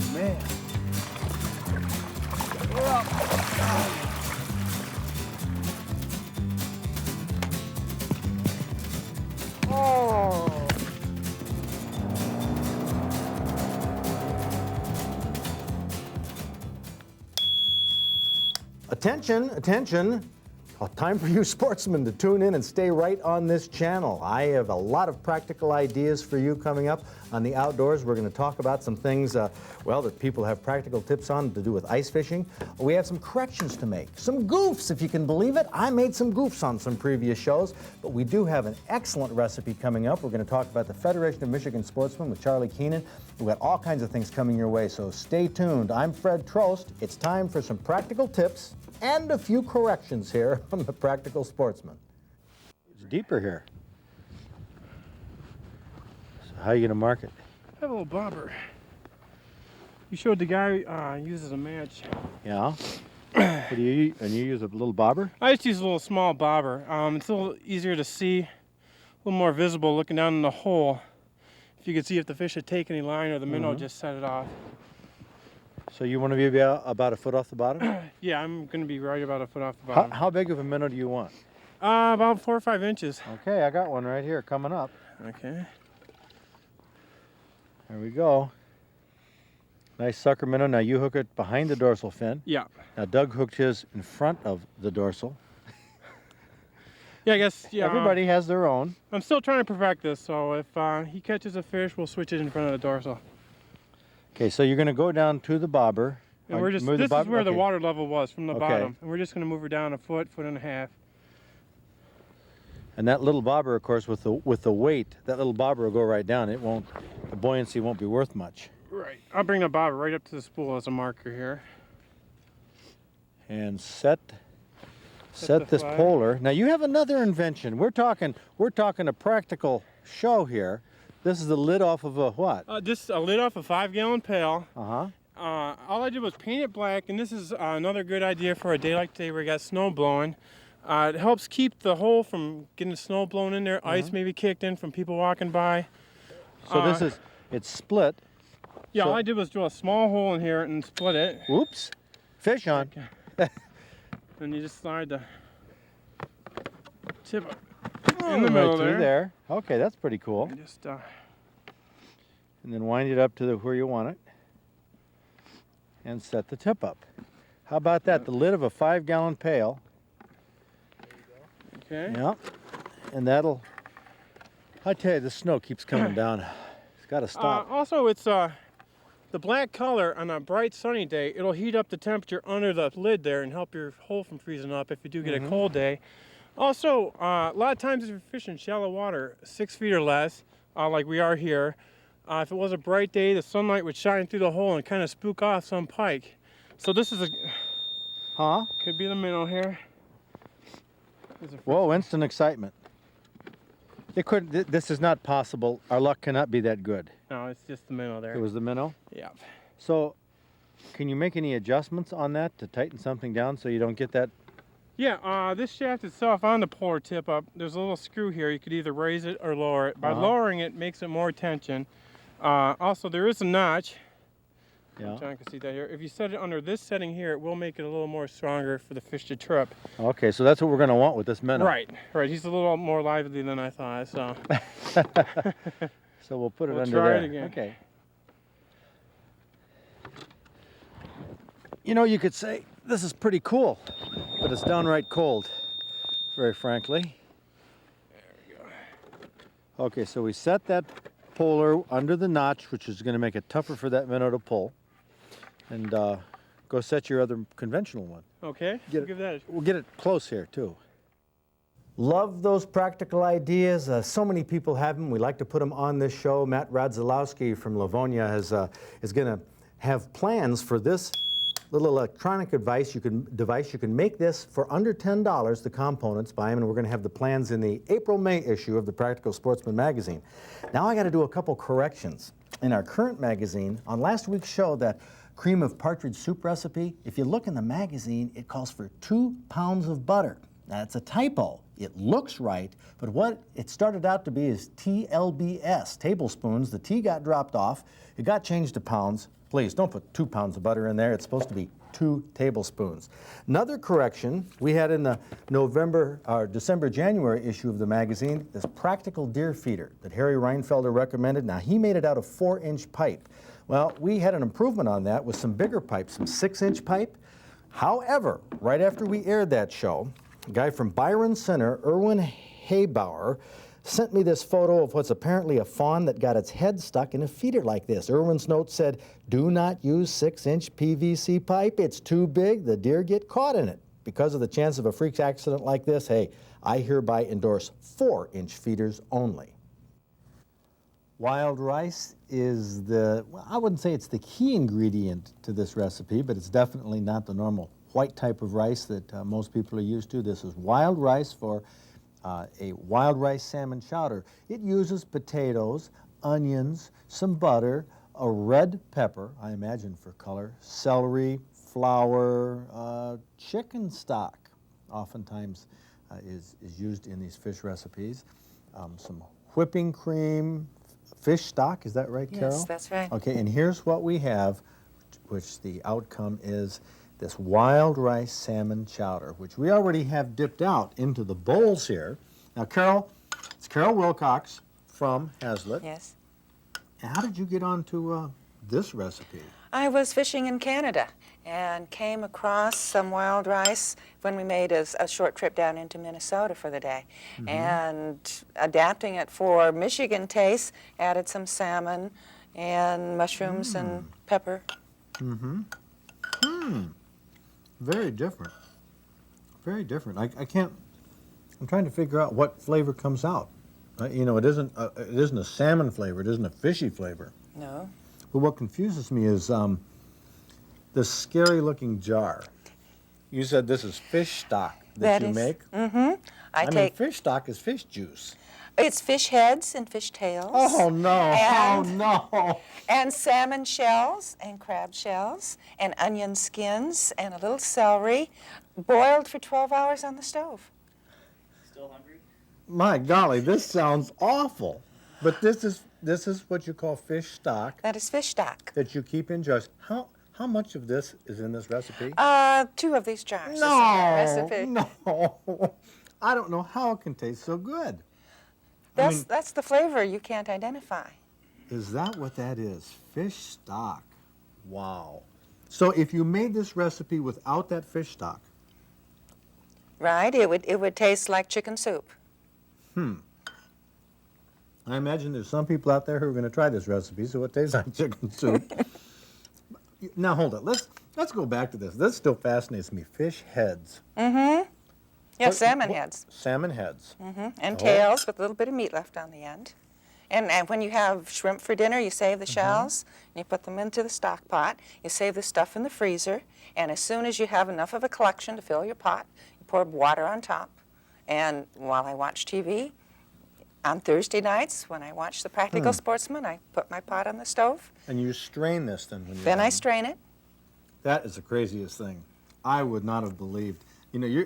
Oh, man. We're up. Oh. Attention, attention. Time for you sportsmen to tune in and stay right on this channel. I have a lot of practical ideas for you coming up on the outdoors. We're going to talk about some things, well, that people have practical tips on to do with ice fishing. We have some corrections to make, some goofs, if you can believe it. I made some goofs on some previous shows, but we do have an excellent recipe coming up. We're going to talk about the Federation of Michigan Sportsmen with Charlie Keenan. We've got all kinds of things coming your way, so stay tuned. I'm Fred Trost. It's time for some practical tips and a few corrections here on the Practical Sportsman. It's deeper here. So how are you going to mark it? I have a little bobber. You showed the guy uses a match. Yeah. What do you use a little bobber? I just use a little small bobber. It's a little easier to see, a little more visible looking down in the hole. If you can see if the fish had taken any line or the minnow just set it off. So you want to be about a foot off the bottom? Yeah, I'm going to be right about a foot off the bottom. How big of a minnow do you want? About 4 or 5 inches. Okay, I got one right here coming up. Okay. There we go. Nice sucker minnow. Now you hook it behind the dorsal fin. Yeah. Now Doug hooked his in front of the dorsal. Yeah, I guess, yeah. Everybody has their own. I'm still trying to perfect this, so if he catches a fish, we'll switch it in front of the dorsal. Okay, so you're going to go down to the bobber. And we're just, this is where the water level was from the bottom. And we're just going to move her down a foot, foot and a half. And that little bobber, of course, with the weight, that little bobber will go right down. It won't, the buoyancy won't be worth much. Right. I'll bring the bobber right up to the spool as a marker here. And set this polar. Now you have another invention. We're talking a practical show here. This is the lid off of a what? Just a lid off a 5-gallon pail. Uh-huh. All I did was paint it black, and this is another good idea for a day like today where we got snow blowing. It helps keep the hole from getting snow blown in there, ice maybe kicked in from people walking by. So it's split. Yeah, so, all I did was drill a small hole in here and split it. Oops, fish on. Okay. And you just slide the tip in the middle there. Okay, that's pretty cool. And just, and then wind it up to where you want it. And set the tip up. How about that? The lid of a 5-gallon pail. Okay. Yeah. And that'll, I tell you, the snow keeps coming down. It's got to stop. Also, it's the black color on a bright sunny day, it'll heat up the temperature under the lid there and help your hole from freezing up if you do get a cold day. Also, a lot of times if you're fishing shallow water, 6 feet or less, like we are here, if it was a bright day, the sunlight would shine through the hole and kind of spook off some pike. So this is could be the minnow here. Whoa, instant excitement. It couldn't, this is not possible. Our luck cannot be that good. No, it's just the minnow there. It was the minnow? Yeah. So, can you make any adjustments on that to tighten something down so you don't get that? Yeah, this shaft itself on the polar tip up, there's a little screw here. You could either raise it or lower it. By lowering it, makes it more tension. Also, there is a notch. Yeah. John can see that here. If you set it under this setting here, it will make it a little more stronger for the fish to trip. Okay, so that's what we're going to want with this minnow. Right, right. He's a little more lively than I thought, so. So we'll put it under try there. It again. Okay. You know, you could say this is pretty cool, but it's downright cold, very frankly. There we go. Okay, so we set that polar under the notch, which is going to make it tougher for that minnow to pull. And go set your other conventional one. Okay, we'll get it close here too. Love those practical ideas. So many people have them. We like to put them on this show. Matt Radzilowski from Livonia is going to have plans for this little electronic device. You can make this for under $10, the components, buy them, and we're going to have the plans in the April-May issue of the Practical Sportsman magazine. Now I got to do a couple corrections. In our current magazine, on last week's show, that cream of partridge soup recipe, if you look in the magazine, it calls for 2 pounds of butter. Now, it's a typo. It looks right, but what it started out to be is TLBS, tablespoons. The T got dropped off. It got changed to pounds. Please, don't put 2 pounds of butter in there. It's supposed to be 2 tablespoons. Another correction we had in the December, January issue of the magazine, this practical deer feeder that Harry Reinfelder recommended. Now, he made it out of 4-inch pipe. Well, we had an improvement on that with some bigger pipe, some 6-inch pipe. However, right after we aired that show, a guy from Byron Center, Erwin Haybauer, sent me this photo of what's apparently a fawn that got its head stuck in a feeder like this. Erwin's note said, do not use 6-inch PVC pipe. It's too big. The deer get caught in it. Because of the chance of a freak accident like this, hey, I hereby endorse 4-inch feeders only. Wild rice is well, I wouldn't say it's the key ingredient to this recipe, but it's definitely not the normal white type of rice that most people are used to. This is wild rice for a wild rice salmon chowder. It uses potatoes, onions, some butter, a red pepper, I imagine for color, celery, flour, chicken stock oftentimes is used in these fish recipes, some whipping cream, fish stock, is that right, Carol? Yes, that's right. Okay, and here's what we have, which the outcome is this wild rice salmon chowder, which we already have dipped out into the bowls here. Now, Carol, it's Carol Wilcox from Hazlitt. Yes. And how did you get onto this recipe? I was fishing in Canada and came across some wild rice when we made a short trip down into Minnesota for the day. And adapting it for Michigan taste, added some salmon and mushrooms and pepper. Very different. Very different. I can't, I'm trying to figure out what flavor comes out. You know, it isn't a salmon flavor, it isn't a fishy flavor. No. But what confuses me is this scary looking jar. You said this is fish stock that you make? I mean, fish stock is fish juice. It's fish heads and fish tails. Oh, no. And, oh, no. And salmon shells and crab shells and onion skins and a little celery boiled for 12 hours on the stove. Still hungry? My golly, this sounds awful. But this is what you call fish stock. That is fish stock. That you keep in jars. How much of this is in this recipe? 2 of these jars is in that recipe. No. I don't know how it can taste so good. That's the flavor you can't identify. Is that what that is? Fish stock. Wow. So if you made this recipe without that fish stock. Right, it would taste like chicken soup. I imagine there's some people out there who are going to try this recipe, so it tastes like chicken soup. Now hold it. Let's go back to this. This still fascinates me. Fish heads. Yeah, salmon heads. Salmon heads. And tails with a little bit of meat left on the end. And when you have shrimp for dinner, you save the shells, and you put them into the stock pot. You save the stuff in the freezer, and as soon as you have enough of a collection to fill your pot, you pour water on top. And while I watch TV, on Thursday nights, when I watch The Practical Sportsman, I put my pot on the stove. And you strain this then when you're Then done. I strain it. That is the craziest thing. I would not have believed. You know,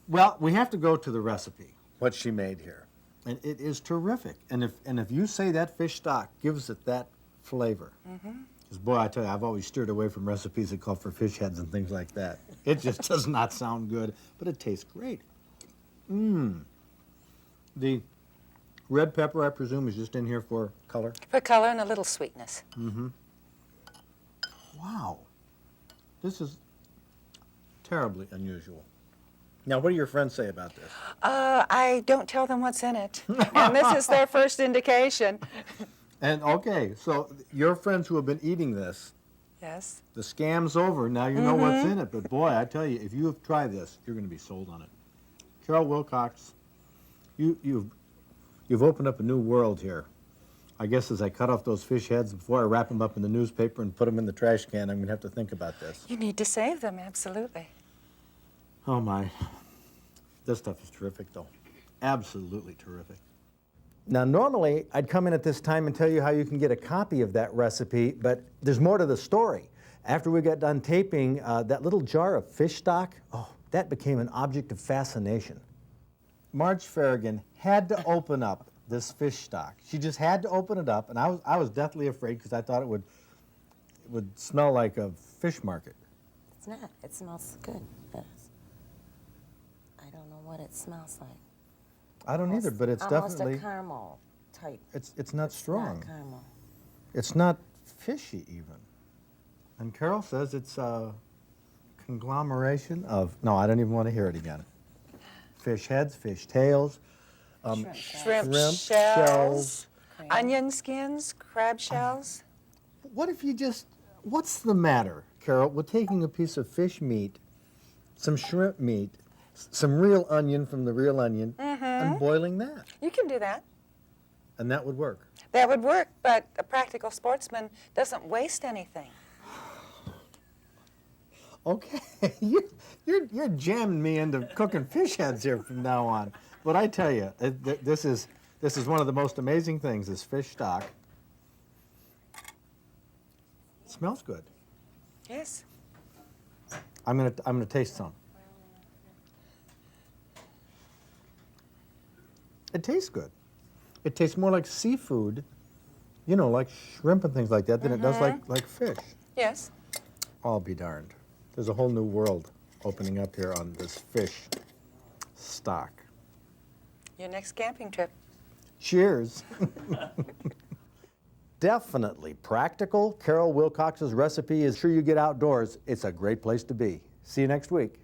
well, we have to go to the recipe, what she made here. And it is terrific. And if you say that fish stock gives it that flavor. Because, boy, I tell you, I've always steered away from recipes that call for fish heads and things like that. It just does not sound good, but it tastes great. The red pepper, I presume, is just in here for color? For color and a little sweetness. Wow. This is terribly unusual. Now, what do your friends say about this? I don't tell them what's in it. And this is their first indication. And, okay, so your friends who have been eating this, Yes. the scam's over. Now you know what's in it. But, boy, I tell you, if you have tried this, you're going to be sold on it. Carol Wilcox, you've opened up a new world here. I guess as I cut off those fish heads before I wrap them up in the newspaper and put them in the trash can, I'm going to have to think about this. You need to save them, absolutely. Oh, my. This stuff is terrific, though. Absolutely terrific. Now, normally, I'd come in at this time and tell you how you can get a copy of that recipe, but there's more to the story. After we got done taping, that little jar of fish stock, oh, that became an object of fascination. Marge Farragon had to open up this fish stock. She just had to open it up, and I was deathly afraid because I thought it would smell like a fish market. It's not. It smells good. Yes. I don't know what it smells like. I don't either, but it's almost definitely a caramel type. it's not strong. Not caramel. It's not fishy even. And Carol says it's a conglomeration of, no, I don't even want to hear it again. Fish heads, fish tails, Shrimp shells. shells, onion skins, crab shells. What if you just, what's the matter, Carol, with taking a piece of fish meat, some shrimp meat, some real onion from the real onion, and boiling that? You can do that. And that would work. That would work, but a practical sportsman doesn't waste anything. Okay, you're jamming me into cooking fish heads here from now on. But I tell you, this is one of the most amazing things. This fish stock. It smells good. Yes. I'm gonna taste some. It tastes good. It tastes more like seafood, you know, like shrimp and things like that, than it does like fish. Yes. I'll be darned. There's a whole new world opening up here on this fish stock. Your next camping trip. Cheers. Definitely practical. Carol Wilcox's recipe is sure you get outdoors. It's a great place to be. See you next week.